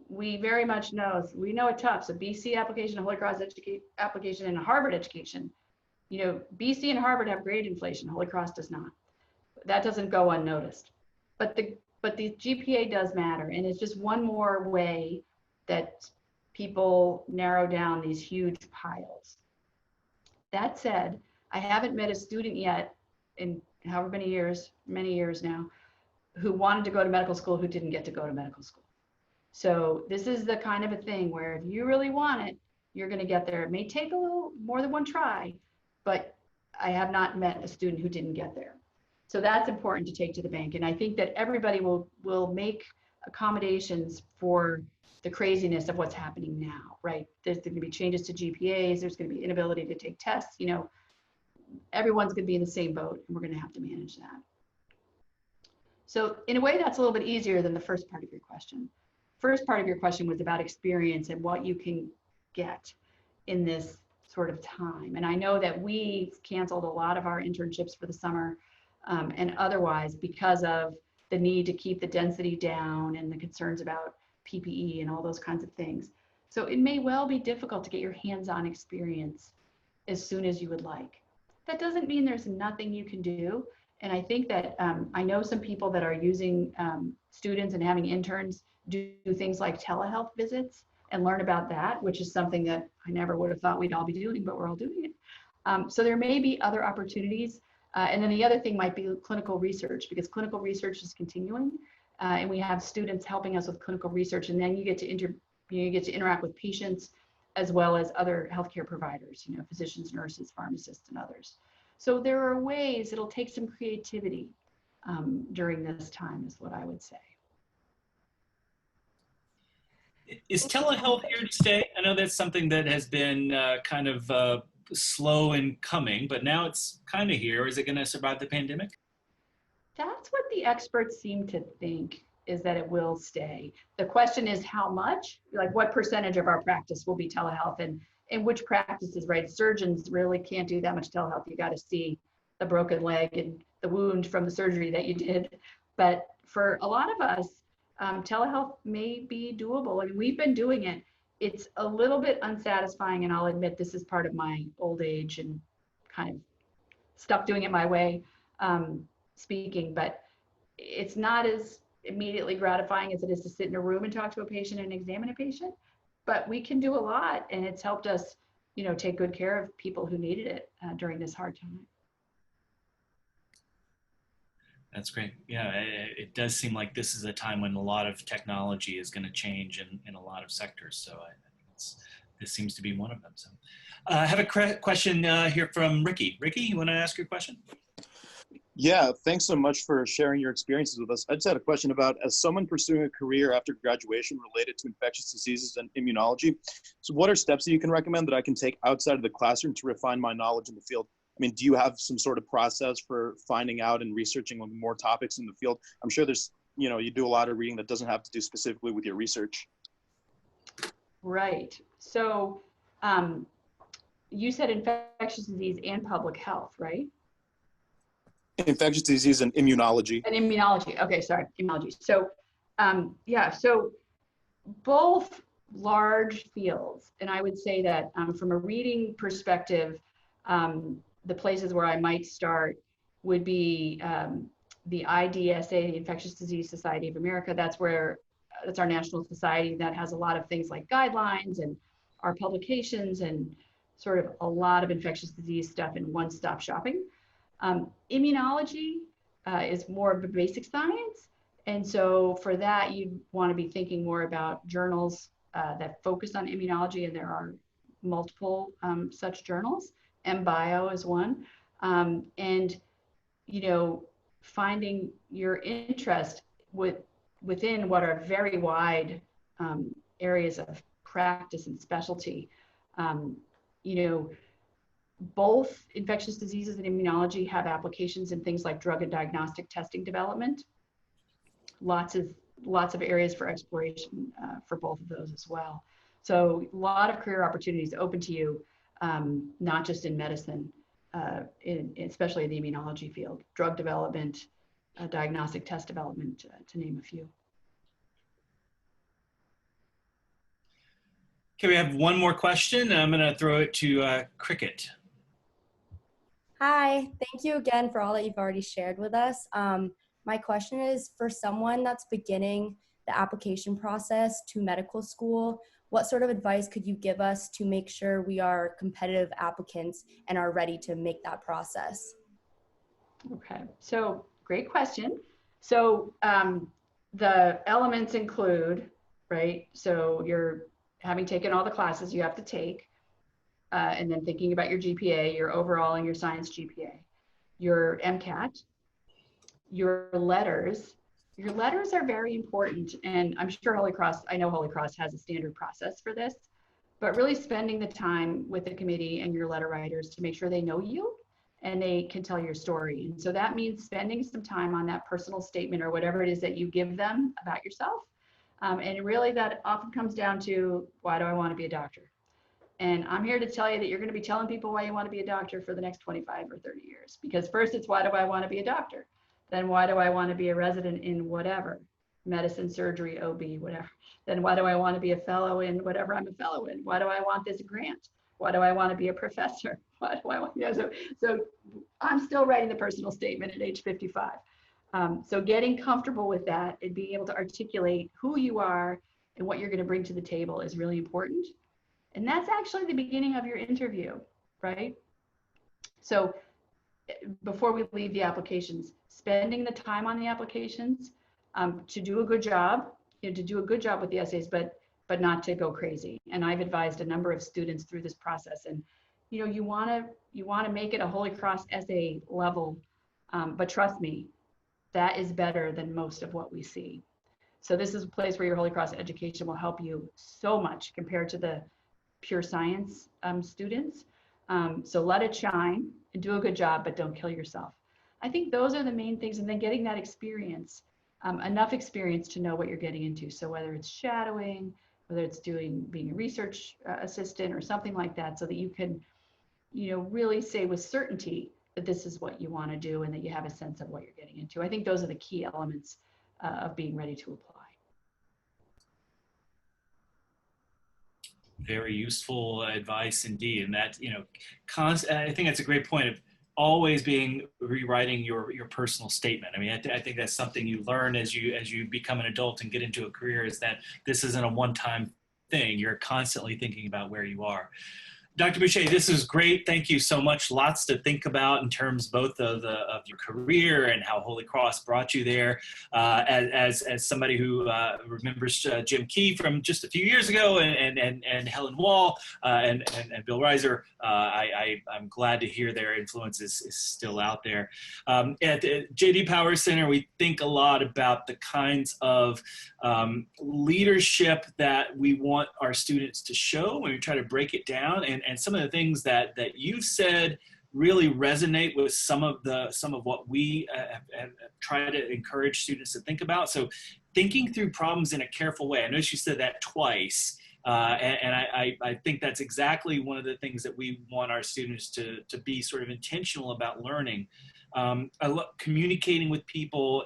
we very much know, we know at Tufts, a BC application, a Holy Cross application, and a Harvard education, you know, BC and Harvard have grade inflation, Holy Cross does not. That doesn't go unnoticed. But the GPA does matter, and it's just one more way that people narrow down these huge piles. That said, I haven't met a student yet in however many years now, who wanted to go to medical school who didn't get to go to medical school. So this is the kind of a thing where if you really want it, you're going to get there. It may take a little more than one try, but I have not met a student who didn't get there. So that's important to take to the bank. And I think that everybody will make accommodations for the craziness of what's happening now, right? There's going to be changes to GPAs. There's going to be inability to take tests. You know, everyone's going to be in the same boat, and we're going to have to manage that. So in a way, that's a little bit easier than the first part of your question. First part of your question was about experience and what you can get in this sort of time. And I know that we canceled a lot of our internships for the summer and otherwise because of the need to keep the density down and the concerns about PPE and all those kinds of things. So it may well be difficult to get your hands-on experience as soon as you would like. That doesn't mean there's nothing you can do. And I think that I know some people that are using students and having interns do things like telehealth visits and learn about that, which is something that I never would have thought we'd all be doing, but we're all doing it. So there may be other opportunities. And then the other thing might be clinical research, because clinical research is continuing. And we have students helping us with clinical research. And then you get to interact with patients as well as other healthcare providers, you know, physicians, nurses, pharmacists, and others. So there are ways, it'll take some creativity during this time is what I would say. Is telehealth here to stay? I know that's something that has been kind of slow in coming, but now it's kind of here. Is it going to survive the pandemic? That's what the experts seem to think, is that it will stay. The question is how much, like what percentage of our practice will be telehealth and which practices, right? Surgeons really can't do that much telehealth. You got to see the broken leg and the wound from the surgery that you did. But for a lot of us, telehealth may be doable. I mean, we've been doing it. It's a little bit unsatisfying, and I'll admit this is part of my old age and kind of stuck doing it my way, speaking, but it's not as immediately gratifying as it is to sit in a room and talk to a patient and examine a patient. But we can do a lot, and it's helped us, you know, take good care of people who needed it during this hard time. That's great. Yeah, it does seem like this is a time when a lot of technology is going to change in a lot of sectors. So I think this seems to be one of them. So I have a question here from Ricky. Ricky, you want to ask your question? Yeah, thanks so much for sharing your experiences with us. I just had a question about, as someone pursuing a career after graduation related to infectious diseases and immunology, so what are steps that you can recommend that I can take outside of the classroom to refine my knowledge in the field? I mean, do you have some sort of process for finding out and researching more topics in the field? I'm sure there's, you do a lot of reading that doesn't have to do specifically with your research. Right. So you said infectious disease and public health, right? Infectious disease and immunology. And immunology. Okay, sorry, immunology. So yeah, so both large fields. And I would say that from a reading perspective, the places where I might start would be the IDSA, the Infectious Disease Society of America. That's our national society that has a lot of things like guidelines and our publications and sort of a lot of infectious disease stuff in one-stop shopping. Immunology is more of a basic science. And so for that, you want to be thinking more about journals that focus on immunology, and there are multiple such journals. MBio is one. And, finding your interest within what are very wide areas of practice and specialty. Both infectious diseases and immunology have applications in things like drug and diagnostic testing development. Lots of areas for exploration for both of those as well. So a lot of career opportunities open to you, not just in medicine, especially in the immunology field, drug development, diagnostic test development, to name a few. Okay, we have one more question. I'm going to throw it to Cricket. Hi, thank you again for all that you've already shared with us. My question is, for someone that's beginning the application process to medical school, what sort of advice could you give us to make sure we are competitive applicants and are ready to make that process? Okay, so great question. So the elements include, right? So you're having taken all the classes you have to take, and then thinking about your GPA, your overall and your science GPA, your MCAT, your letters. Your letters are very important, and I'm sure I know Holy Cross has a standard process for this, but really spending the time with the committee and your letter writers to make sure they know you and they can tell your story. And so that means spending some time on that personal statement or whatever it is that you give them about yourself. And really that often comes down to, why do I want to be a doctor? And I'm here to tell you that you're going to be telling people why you want to be a doctor for the next 25 or 30 years. Because first it's, why do I want to be a doctor? Then why do I want to be a resident in whatever, medicine, surgery, OB, whatever. Then why do I want to be a fellow in whatever I'm a fellow in? Why do I want this grant? Why do I want to be a professor? Why do I want, so I'm still writing the personal statement at age 55. So getting comfortable with that and being able to articulate who you are and what you're going to bring to the table is really important. And that's actually the beginning of your interview, right? So before we leave the applications, spending the time on the applications to do a good job, to do a good job with the essays, but not to go crazy. And I've advised a number of students through this process. And you want to make it a Holy Cross essay level, but trust me, that is better than most of what we see. So this is a place where your Holy Cross education will help you so much compared to the pure science students. So let it shine and do a good job, but don't kill yourself. I think those are the main things. And then getting that experience, enough experience to know what you're getting into. So whether it's shadowing, whether it's being a research assistant or something like that, so that you can, really say with certainty that this is what you want to do and that you have a sense of what you're getting into. I think those are the key elements of being ready to apply. Very useful advice indeed. And that, I think that's a great point of always rewriting your personal statement. I mean, I think that's something you learn as you become an adult and get into a career, is that this isn't a one-time thing. You're constantly thinking about where you are. Dr. Boucher, this is great. Thank you so much. Lots to think about in terms both of your career and how Holy Cross brought you there. As somebody who remembers Jim Key from just a few years ago, and Helen Wall and Bill Reiser, I'm glad to hear their influence is still out there. At the J.D. Power Center, we think a lot about the kinds of leadership that we want our students to show when we try to break it down, and some of the things that you've said really resonate with some of what we try to encourage students to think about. So thinking through problems in a careful way. I noticed you said that twice, and I think that's exactly one of the things that we want our students to be sort of intentional about learning. Communicating with people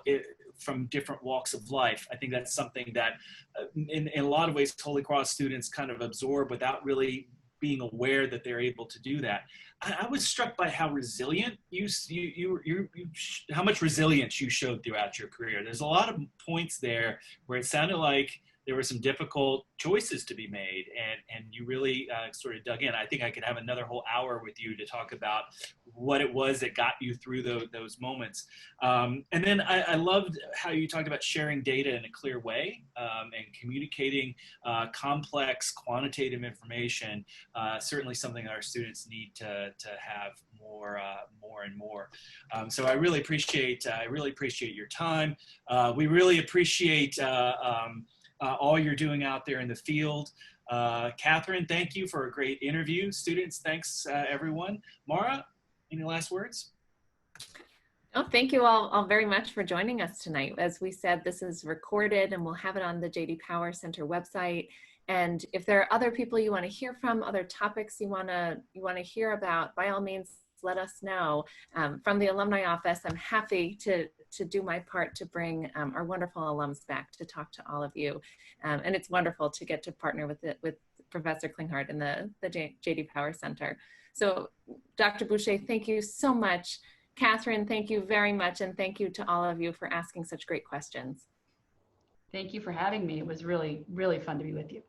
from different walks of life. I think that's something that in a lot of ways Holy Cross students kind of absorb without really being aware that they're able to do that. I was struck by how resilient how much resilience you showed throughout your career. There's a lot of points there where it sounded like there were some difficult choices to be made, and you really sort of dug in. I think I could have another whole hour with you to talk about what it was that got you through those moments. And then I loved how you talked about sharing data in a clear way and communicating complex quantitative information. Certainly something that our students need to have more and more. So I really appreciate your time. We really appreciate all you're doing out there in the field. Kathryn, thank you for a great interview. Students, thanks everyone. Mara, any last words? Oh, thank you all very much for joining us tonight. As we said, this is recorded and we'll have it on the J.D. Power Center website. And if there are other people you want to hear from, other topics you want to hear about, by all means, let us know. From the alumni office, I'm happy to do my part to bring our wonderful alums back to talk to all of you. And it's wonderful to get to partner with Professor Klinghardt and the J.D. Power Center. So Dr. Boucher, thank you so much. Kathryn, thank you very much. And thank you to all of you for asking such great questions. Thank you for having me. It was really, really fun to be with you.